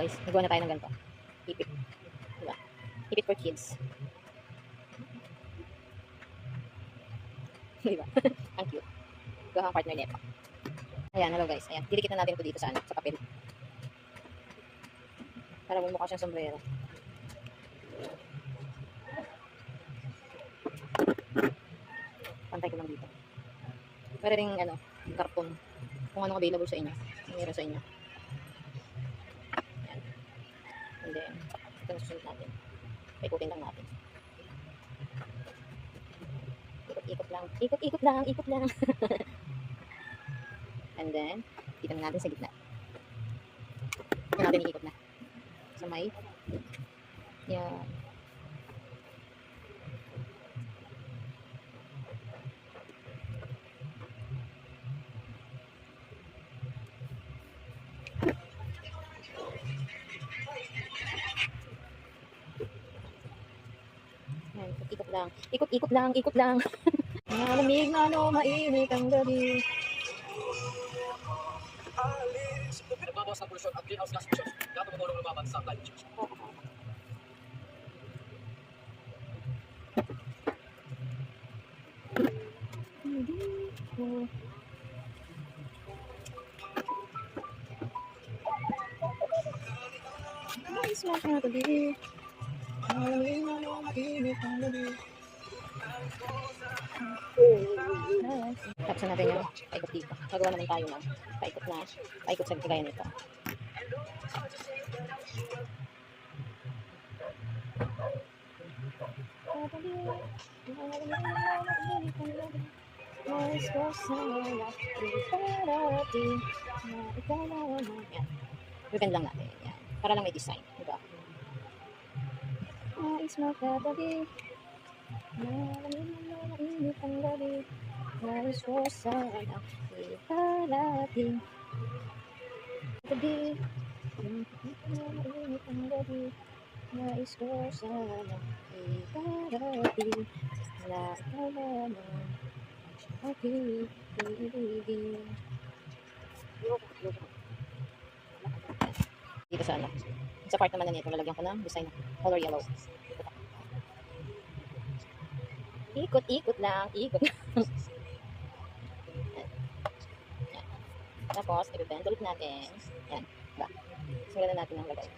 guys, nagawa na tayo ng ganito. Ipit. Diba? Ipit for kids. Diba? Ang cute. Ito ang partner nito. Ayan, hello guys. Ayan, didikit na natin ito dito sa papel. Para bumukha siyang sombrero. Pantay ko lang dito. Para rin, karton. Kung anong available sa inyo. Meron sa inyo. Ayan. And then, ito na susunod natin. Paikutin lang natin. Ikot-ikot lang. Ikot-ikot lang. Ikot lang. And then, dito na natin sa gitna. Dito natin iikot na. Sa may. Yan. Yan, ikot-ikot lang. Ikot-ikot lang. Ikot lang. Malamig na mainit ang gabi. Nagbabawas ng polusyon at greenhouse gas emissions, kaya tumutulong lumaban sa climate change. Smash na gabi. Malamig na mainit ang gabi. Tapos natin yung paikot dito. Magawa naman tayo ng paikot sa gaya nito. Yan. Weekend lang natin. Yan. Para lang may design. Diba? Nais magkagabi. Mainit ang gabi. Nais ko sana iparating. Gabi. Mainit ang gabi. Nais ko sana iparating. Wala ka naman sa aking ibigin. Dito sa sa part naman na nito, lalagyan ko ng design color yellow. Ikot-ikot lang, ikot. Yan. Tapos, i-bend ulit natin. Yan. Diba? Simulan natin ang lagay.